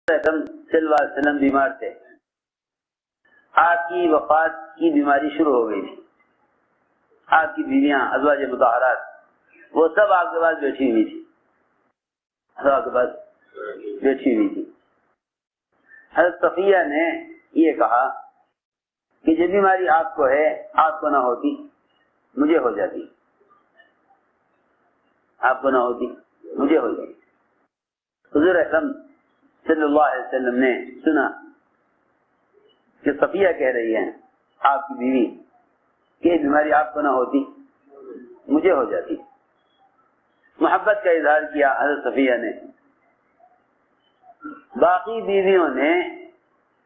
اکرم صلی اللہ علیہ وسلم بیمار تھے، آپ کی وفات کی بیماری شروع ہو گئی تھی، آپ کی بیویاں ازواج مطہرات وہ سب آپ کے پاس بیٹھی ہوئی تھی، آپ کے پاس بیٹھی ہوئی تھی۔ حضرت صفیہ نے یہ کہا کہ جو بیماری آپ کو ہے آپ کو نہ ہوتی مجھے ہو جاتی، آپ کو نہ ہوتی مجھے ہو جاتی۔ حضور اکرم صلی اللہ علیہ وسلم نے سنا کہ صفیہ کہہ رہی ہے آپ کی بیوی کہ یہ بیماری آپ کو نہ ہوتی مجھے ہو جاتی۔ محبت کا اظہار کیا حضرت صفیہ نے۔ باقی بیویوں نے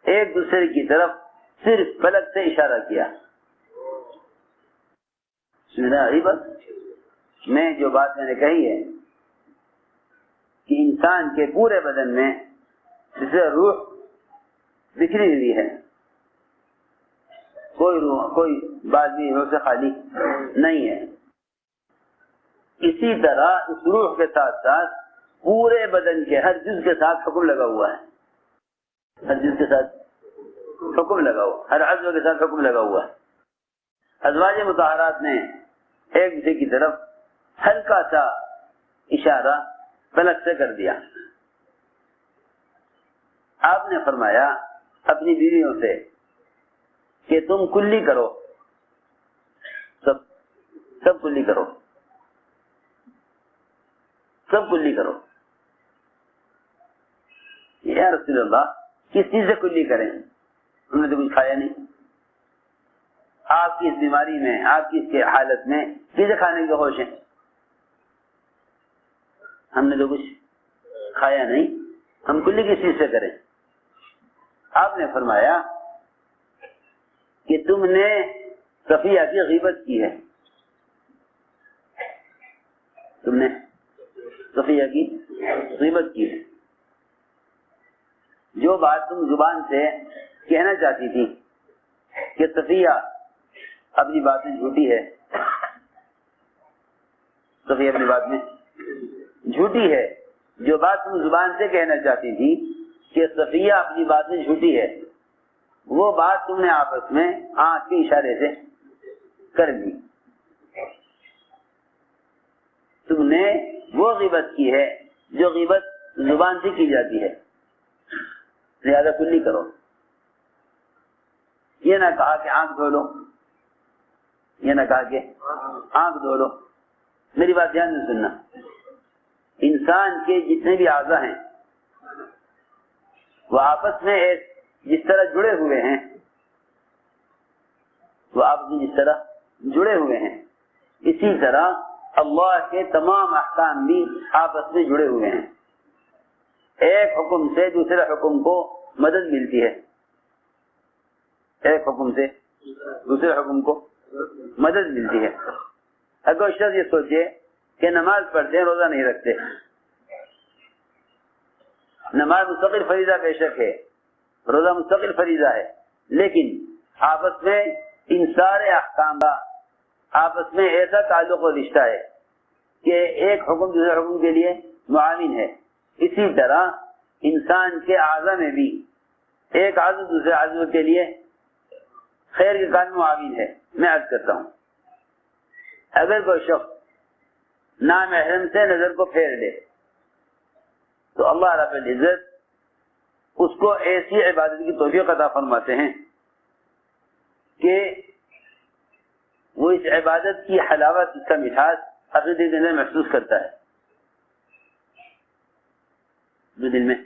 ایک دوسرے کی طرف صرف پلک سے اشارہ کیا۔ بس میں جو بات میں نے کہی ہے کہ انسان کے پورے بدن میں جسے روح بکھری ہوئی ہے، کوئی بات بھی روح سے خالی نہیں ہے، اسی طرح اس روح کے ساتھ ساتھ پورے بدن کے ہر جز کے ساتھ حکم لگا ہوا ہے، ہر جز کے ساتھ حکم لگا ہوا، ہر عضو کے ساتھ حکم لگا ہوا ہے۔ ازواج مطہرات نے ایک دوسرے کی طرف ہلکا سا اشارہ پلک سے کر دیا۔ آپ نے فرمایا اپنی بیویوں سے کہ تم کلی کرو، سب کلی کرو، سب کلی کرو۔ یا رسول اللہ کس چیز سے کلی کریں؟ انہوں نے تو کچھ کھایا نہیں، آپ کی اس بیماری میں، آپ کی اس حالت میں چیزیں کھانے کے ہوش ہیں، ہم نے تو کچھ کھایا نہیں، ہم کلی کس چیز سے کریں؟ آپ نے فرمایا کہ تم نے صفیہ کی غیبت کی ہے، تم نے صفیہ کی غیبت کی ہے۔ جو بات تم زبان سے کہنا چاہتی تھی کہ صفیہ اپنی بات میں جھوٹی ہے، صفیہ اپنی بات میں جھوٹی ہے، جو بات تم زبان سے کہنا چاہتی تھی کہ صفیہ اپنی بات میں جھوٹی ہے، وہ بات تم نے آپس میں آنکھ کے اشارے سے کر دی۔ تم نے وہ غیبت کی ہے جو غیبت زبان سے کی جاتی ہے، لہذا کلی کرو۔ یہ نہ کہا کہ آنکھ دھو لو، یہ نہ کہا کہ آنکھ دھو لو۔ میری بات دھیان سے سننا، انسان کے جتنے بھی اعضاء ہیں وہ آپس میں جس طرح جڑے ہوئے ہیں، وہ آپس میں جس طرح جڑے ہوئے ہیں، اسی طرح اللہ کے تمام احکام بھی آپس میں جڑے ہوئے ہیں۔ ایک حکم سے دوسرے حکم کو مدد ملتی ہے، ایک حکم سے دوسرے حکم کو مدد ملتی ہے۔ اگر شخص یہ سوچے کہ نماز پڑھتے ہیں روزہ نہیں رکھتے، نماز مستقل فریضہ بے شک ہے، روزہ مستقل فریضہ ہے، لیکن آپس میں ان سارے احکام کا آپس میں ایسا تعلق و رشتہ ہے کہ ایک حکم دوسرے حکم کے لیے معاون ہے۔ اسی طرح انسان کے اعضاء میں بھی ایک عضو دوسرے عضو کے لیے خیر کے کام معاون ہے۔ میں عرض کرتا ہوں، اگر کوئی شخص نامحرم سے نظر کو پھیر لے تو اللہ رب العزت اس کو ایسی عبادت کی توفیق عطا فرماتے ہیں کہ وہ اس عبادت کی حلاوت، اس کا مٹھاس اپنے دل کے اندر محسوس کرتا ہے، جو دل میں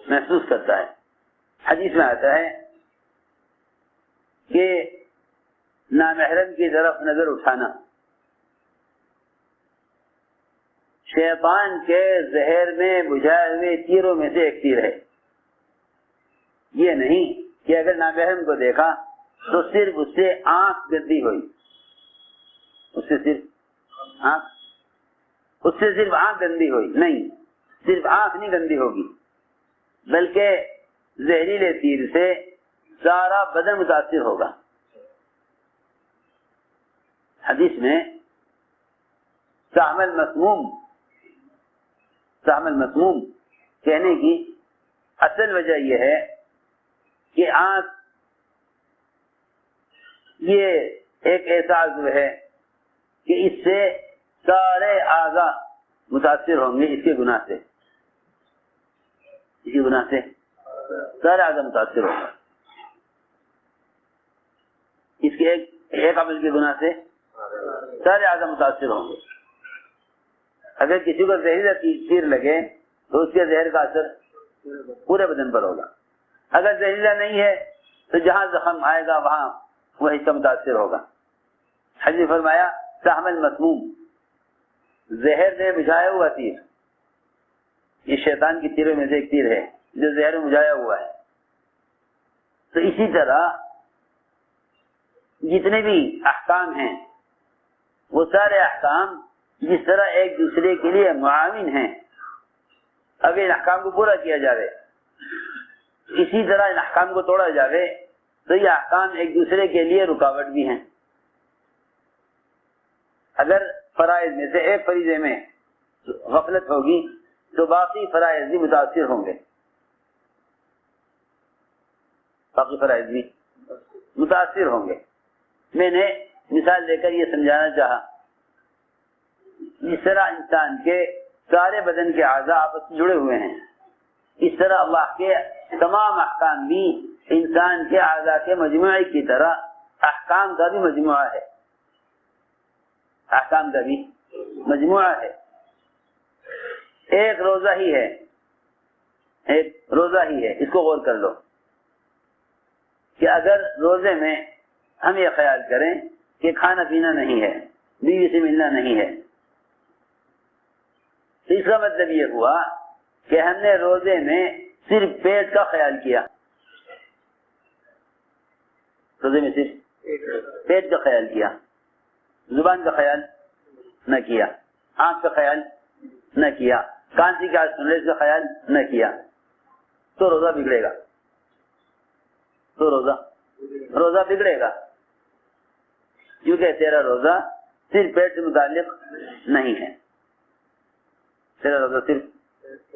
محسوس کرتا ہے۔ حدیث میں آتا ہے کہ نامحرم کی طرف نظر اٹھانا شیطان کے زہر میں بجھائے ہوئے تیروں میں سے ایک تیر ہے۔ یہ نہیں کہ اگر نامحرم کو دیکھا تو صرف اس سے آنکھ گندی ہوئی، اس سے صرف آنکھ گندی ہوئی، نہیں، صرف آنکھ نہیں گندی ہوگی بلکہ زہریلے تیر سے سارا بدن متاثر ہوگا۔ حدیث میں سہم المسموم کہنے کی اصل وجہ یہ ہے کہ آنکھ یہ ایک ایسا عضو ہے کہ اس سے سارے اعضاء متاثر ہوں گے، اس کے گناہ سے، اسی گناہ سے سارے اعضاء متاثر ہوں گے، اس کے ایک عمل کے گناہ سے سارے اعضاء متاثر ہوں گے۔ اگر کسی کو زہریلا تیر لگے تو اس کے زہر کا اثر پورے بدن پر ہوگا، اگر زہریلا نہیں ہے تو جہاں زخم آئے گا وہاں وہ حصہ متاثر ہوگا۔ حضرت فرمایا سہم المسموم، زہر نے بجھایا ہوا تیر، یہ شیطان کی تیروں میں سے ایک تیر ہے جو زہر میں بجھایا ہوا ہے۔ تو اسی طرح جتنے بھی احکام ہیں وہ سارے احکام جس طرح ایک دوسرے کے لیے معاون ہیں، اگر ان احکام کو پورا کیا جائے، اسی طرح ان احکام کو توڑا جائے تو یہ احکام ایک دوسرے کے لیے رکاوٹ بھی ہیں۔ اگر فرائض میں سے ایک فریضے میں غفلت ہوگی تو باقی فرائض بھی متاثر ہوں گے، باقی فرائض بھی متاثر ہوں گے۔ میں نے مثال دے کر یہ سمجھانا چاہا، اس طرح انسان کے سارے بدن کے اعضاء آپس میں جڑے ہوئے ہیں، اس طرح اللہ کے تمام احکام بھی انسان کے اعضاء کے مجموعے کی طرح احکام کا بھی مجموعہ ہے، احکام کا بھی مجموعہ ہے۔ ایک روزہ ہی ہے، ایک روزہ ہی ہے، اس کو غور کر لو کہ اگر روزے میں ہم یہ خیال کریں کہ کھانا پینا نہیں ہے، بیوی سے ملنا نہیں ہے، تو اس کا مطلب یہ ہوا کہ ہم نے روزے میں صرف پیٹ کا خیال کیا، روزے میں صرف پیٹ کا خیال کیا، زبان کا خیال نہ کیا، آنکھ کا خیال نہ کیا، کان کی آواز سننے کا خیال نہ کیا، تو روزہ بگڑے گا، تو روزہ بگڑے گا، کیونکہ تیرا روزہ صرف پیٹ سے متعلق نہیں ہے، تیرا روزہ صرف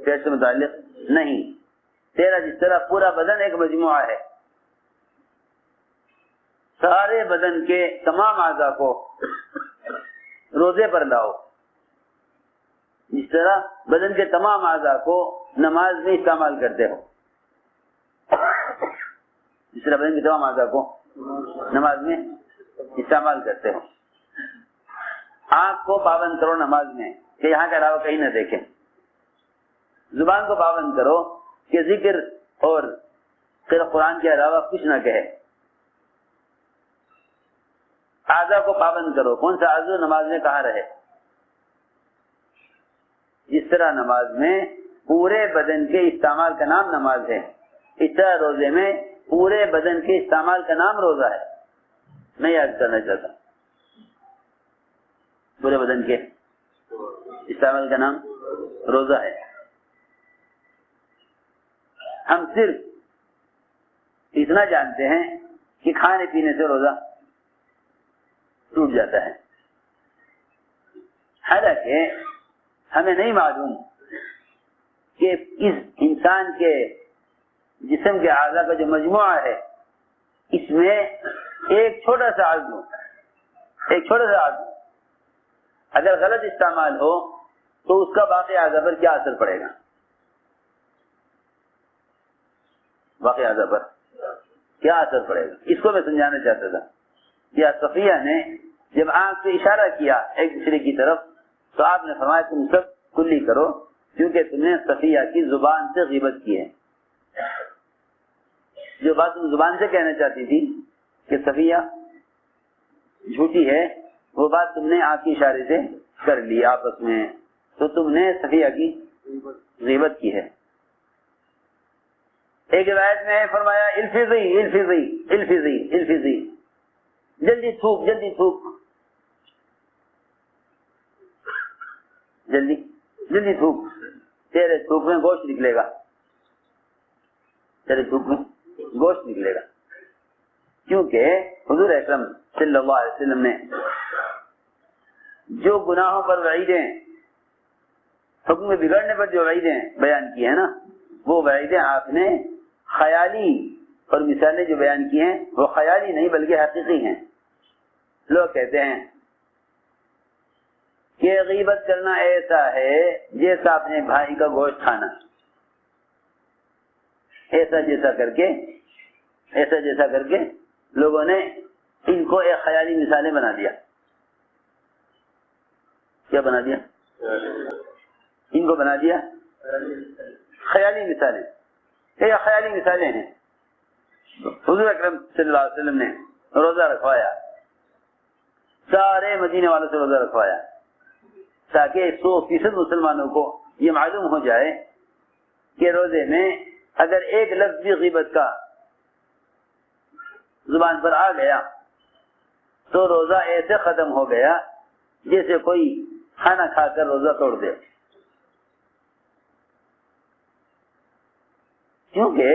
پیٹ سے متعلق نہیں، تیرا جس طرح پورا بدن ایک مجموعہ ہے، سارے بدن کے تمام اعضاء کو روزے پر لاؤ، جس طرح بدن کے تمام اعضاء کو نماز میں استعمال کرتے ہو، جس طرح بدن کے تمام اعضاء کو نماز میں استعمال کرتے ہو۔ آنکھ کو پابند کرو نماز میں کہ یہاں کے علاوہ کہیں نہ دیکھیں، زبان کو پابند کرو کہ ذکر اور قرآن کے علاوہ کچھ نہ کہے، اعضاء کو پابند کرو، کون سا عضو نماز میں کہاں رہے۔ جس طرح نماز میں پورے بدن کے استعمال کا نام نماز ہے، اس طرح روزے میں پورے بدن کے استعمال کا نام روزہ ہے۔ میں یاد کرنا چاہتا ہوں، پورے بدن کے استعمال کا نام روزہ ہے۔ ہم صرف اتنا جانتے ہیں کہ کھانے پینے سے روزہ ٹوٹ جاتا ہے، حالانکہ ہمیں نہیں معلوم کہ اس انسان کے جسم کے اعضاء کا جو مجموعہ ہے اس میں ایک چھوٹا سا عضو اگر غلط استعمال ہو تو اس کا باقی اعضاء پر کیا اثر پڑے گا، باقی اعضاء پر کیا اثر پڑے گا، اس کو میں سمجھانا چاہتا تھا۔ یا صفیہ نے جب آنکھ سے اشارہ کیا ایک دوسرے کی طرف تو آپ نے فرمایا تم سب کلی کرو، کیونکہ تم نے صفیہ کی زبان سے غیبت کی ہے۔ جو بات تم زبان سے کہنا چاہتی تھی کہ صفیہ جھوٹی ہے، وہ بات تم نے آنکھ کے اشارے سے کر لی آپس میں، تو تم نے صفیہ کی غیبت کی ہے۔ ایک روایت میں فرمایا الفظی الفظی الفظی الفظی، جلدی تھوک جلدی تھوک، جلدی جلدی تھوک، تیرے تھوک میں گوشت نکلے گا، تیرے تھوک میں گوشت نکلے گا۔ کیونکہ حضور اکرم صلی اللہ علیہ وسلم نے جو گناہوں پر وعیدیں، حکم میں بگڑنے پر جو وعیدیں بیان کی ہیں نا، وہ وعیدیں آپ نے خیالی اور مثالیں جو بیان کی ہیں وہ خیالی نہیں بلکہ حقیقی ہیں. لوگ کہتے ہیں کہ غیبت کرنا ایسا ہے جیسا اپنے بھائی کا گوشت کھانا. ایسا جیسا کر کے لوگوں نے ان کو ایک خیالی مثالیں بنا دیا. کیا بنا دیا؟ ان کو بنا دیا خیالی مثالیں. یہ خیالی مثالیں ہیں. حضور اکرم صلی اللہ علیہ وسلم نے روزہ رکھوایا, سارے مدینے والوں سے روزہ رکھوایا تاکہ 100% مسلمانوں کو یہ معلوم ہو جائے کہ روزے میں اگر ایک لفظ بھی غیبت کا زبان پر آ گیا تو روزہ ایسے ختم ہو گیا جیسے کوئی کھانا کھا کر روزہ توڑ دے. کیونکہ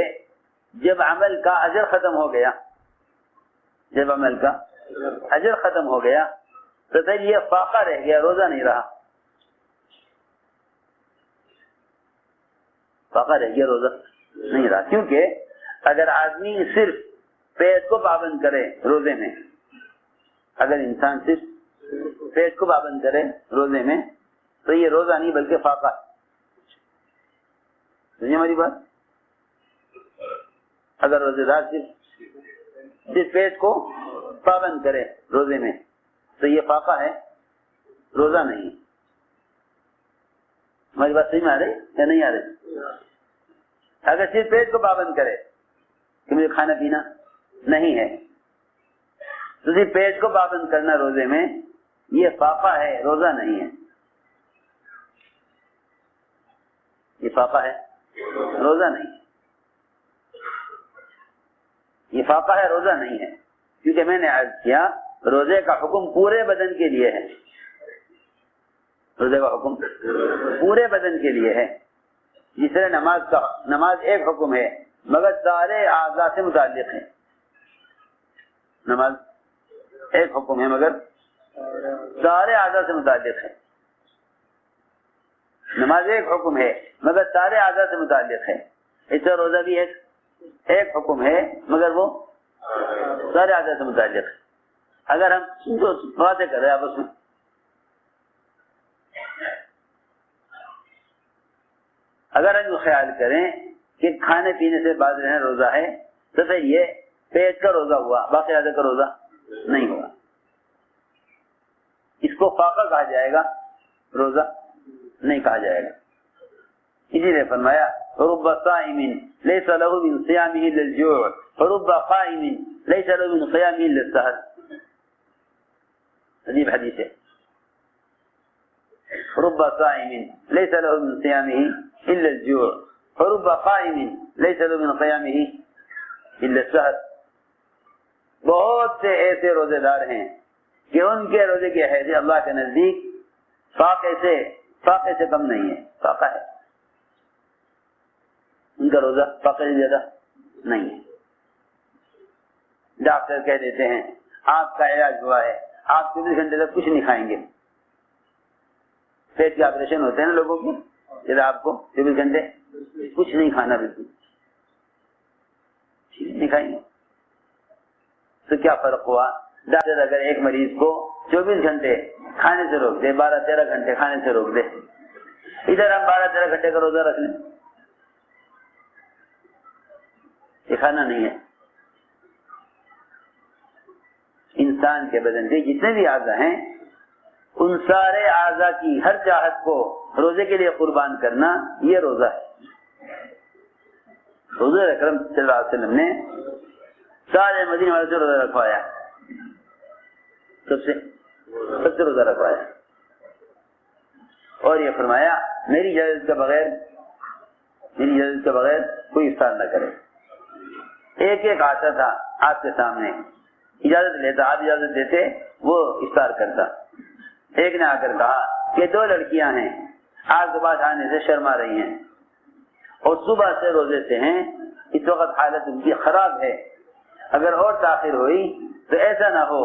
جب عمل کا اجر ختم ہو گیا تو پھر یہ فاقہ رہ گیا, روزہ نہیں رہا. کیونکہ اگر آدمی صرف پیٹ کو پابند کرے روزے میں, اگر انسان صرف پیٹ کو پابند کرے روزے میں تو یہ روزہ نہیں بلکہ فاقہ. سمجھے ہماری بات؟ اگر روزے دار صرف پیٹ کو پابند کرے روزے میں تو یہ فاقہ ہے, روزہ نہیں. ہماری بات صحیح میں آ رہی یا نہیں آ رہی؟ اگر صرف پیٹ کو پابند کرے کہ مجھے کھانا پینا نہیں ہے تو صرف پیٹ کو پابند کرنا روزے میں یہ فاقہ ہے, روزہ نہیں ہے. یہ فاقہ ہے, روزہ نہیں. یہ فاقہ ہے, روزہ نہیں ہے. کیونکہ میں نے عرض کیا روزے کا حکم پورے بدن کے لیے ہے. روزے کا حکم پورے بدن کے لیے ہے. جس طرح نماز ایک حکم ہے مگر سارے اعضاء سے متعلق ہے. نماز ایک حکم ہے مگر سارے اعضاء سے متعلق ہے. نماز ایک حکم ہے مگر سارے اعضاء سے متعلق ہے. اس طرح روزہ بھی ایک حکم ہے مگر وہ سارے اعضاء سے متعلق ہے. اگر ہم باتیں کر رہے ہیں آپس میں, اگر ہم خیال کریں کہ کھانے پینے سے باز رہنا روزہ ہے تو پھر یہ پیٹ کا روزہ ہوا, باقی اعضاء کا روزہ نہیں ہوا. اس کو فاقہ کہا جائے گا, روزہ نہیں کہا جائے گا. اسی لیے فرمایا رب صائم ليس له من صيامه الا الجوع ورب قائم ليس له من قيامه الا السهر. عجیب حدیث ہے. رب صائم ليس له من صيامه الا الجوع ورب قائم ليس له من قيامه الا السهر. بہت سے ایسے روزے دار ہیں کہ ان کے روزے کی حیثیت اللہ کے نزدیک فاقے سے کم نہیں ہے, فاقہ ہے. ان کا روزہ فاقے سے زیادہ نہیں ہے. ڈاکٹر کہہ دیتے ہیں آپ کا علاج ہوا ہے, آپ 24 گھنٹے تک کچھ نہیں کھائیں گے. پیٹ کے آپریشن ہوتے ہیں نا لوگوں کے, پھر آپ کو 24 گھنٹے کچھ نہیں کھانا, بالکل نہیں کھائیں گے. تو کیا فرق ہوا؟ ڈاکٹر اگر ایک مریض کو 24 گھنٹے کھانے سے روک دے, 12-13 گھنٹے کھانے سے روک دے, ادھر ہم 12-13 گھنٹے کا روزہ رکھ لیں, یہ کھانا نہیں ہے. انسان کے بدن کے جتنے بھی اعضاء ہیں ان سارے اعضاء کی ہر چاہت کو روزے کے لیے قربان کرنا یہ روزہ ہے. حضور اکرم صلی اللہ علیہ وسلم نے سارے مدینے والوں سے روزہ رکھوایا, سب سے روزہ رکھوایا, اور یہ فرمایا میری اجازت کے بغیر کوئی افطار نہ کرے. ایک آتا تھا آپ کے سامنے, اجازت لیتا, آپ اجازت دیتے, وہ افطار کرتا. ایک نے آ کر کہا کہ 2 لڑکیاں ہیں, آپ کے پاس آنے سے شرما رہی ہیں اور صبح سے روزے سے ہیں, اس وقت حالت ان کی خراب ہے, اگر اور تاخیر ہوئی تو ایسا نہ ہو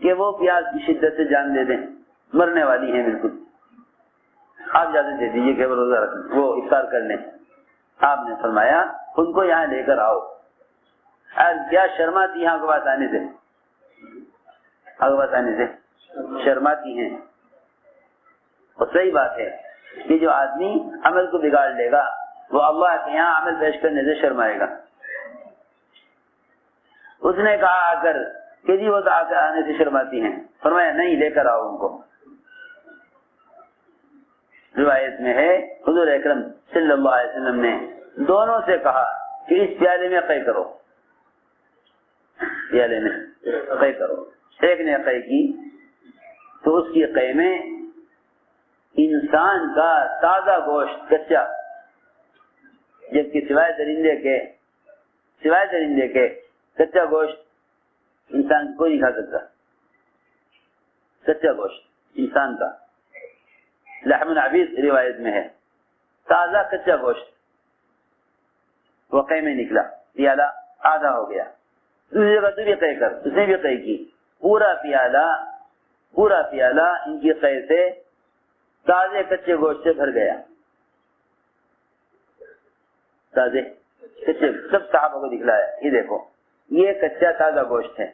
کہ وہ پیاس کی شدت سے جان دے دیں, مرنے والی ہیں بالکل. آپ اجازت دے دیجیے کہ وہ روزہ رکھیں, وہ افطار کر لیں. آپ نے فرمایا ان کو یہاں لے کر آؤ. کیا شرماتی ہیں آپ کے پاس آنے سے؟ آپ کے پاس آنے سے شرماتی ہیں. اور صحیح بات ہے کہ جو آدمی عمل کو بگاڑ لے گا وہ اللہ کے یہاں عمل پیش کرنے سے شرمائے گا. اس نے کہا آ کر کہ جی وہ تو آ کر آنے سے شرماتی ہیں. فرمایا نہیں، لے کر آؤ ان کو. روایت میں ہے حضور اکرم صلی اللہ علیہ وسلم نے دونوں سے کہا کہ اس پیالے میں قے کرو، پیالے میں قے کرو. ایک نے قے کی تو اس کی قے میں انسان کا تازہ گوشت کچا، جبکہ سوائے درندے کے کچا گوشت انسان کوئی نہیں کھا سکتا. کچا گوشت انسان کا لحم عبید روایت میں ہے، تازہ کچا گوشت. وقع میں نکلا، پیالہ آدھا ہو گیا. دوسری جگہ تو بھی قے کر، اس نے بھی قے کی. پورا پیالہ ان کی قے سے تازے کچے گوشت سے بھر گیا. تازے کچے سب صحابہ کو دکھلایا، یہ دیکھو یہ کچا تازہ گوشت ہے،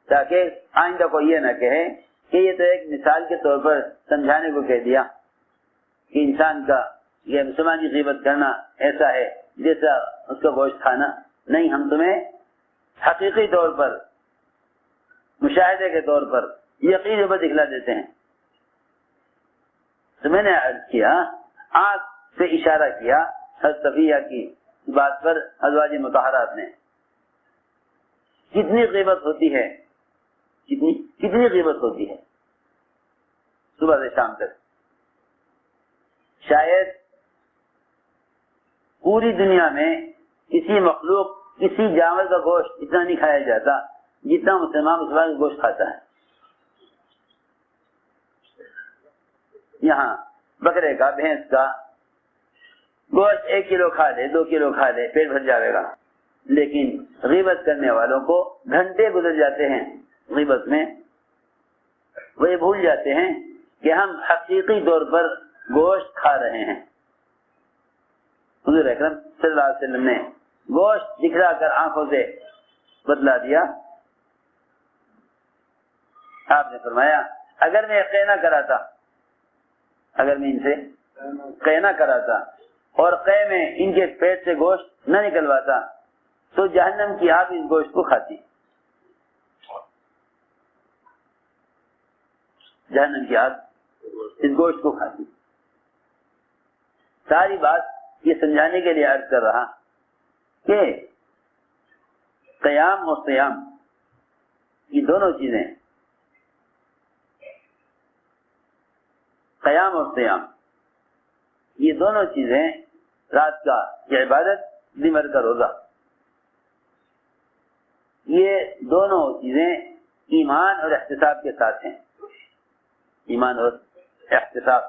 تاکہ آئندہ کو یہ نہ کہے کہ یہ تو ایک مثال کے طور پر سمجھانے کو کہہ دیا کہ انسان کا یہ مسلمان کی غیبت کرنا ایسا ہے جیسا اس کا گوشت کھانا. نہیں، ہم تمہیں حقیقی طور پر، مشاہدے کے طور پر، یقین پر دکھلا دیتے ہیں. تو میں نے عرض کیا، آنکھ سے اشارہ کیا حضرت صفیہ کی بات پر ازواج مطہرات نے. کتنی غیبت ہوتی ہے، کتنی غیبت ہوتی ہے صبح سے شام تک. شاید پوری دنیا میں کسی مخلوق، کسی جانور کا گوشت اتنا نہیں کھایا جاتا جتنا مسلمان کا گوشت کھاتا ہے. یہاں بکرے کا، بھینس کا گوشت 1 کلو کھا لے، 2 کلو کھا لے، پیٹ بھر جاوے گا. لیکن غیبت کرنے والوں کو گھنٹے گزر جاتے ہیں غیبت میں. وہ یہ بھول جاتے ہیں کہ ہم حقیقی طور پر گوشت کھا رہے ہیں. حضور اکرم صلی اللہ علیہ وسلم نے گوشت دکھلا کر آنکھوں سے بتلا دیا. آپ نے فرمایا اگر میں قے نہ کراتا، اگر میں ان سے قے نہ کراتا اور قے میں ان کے پیٹ سے گوشت نہ نکلواتا تو جہنم کی آگ اس گوشت کو کھاتی. جہنم کی آگ اس گوشت کو کھاتی. ساری بات یہ سمجھانے کے لیے عرض کر رہا کہ قیام اور صیام یہ دونوں چیزیں، قیام اور صیام یہ دونوں چیزیں، رات کا یہ عبادت، دن بھر کا روزہ، یہ دونوں چیزیں ایمان اور احتساب کے ساتھ ہیں. ایمان اور احتساب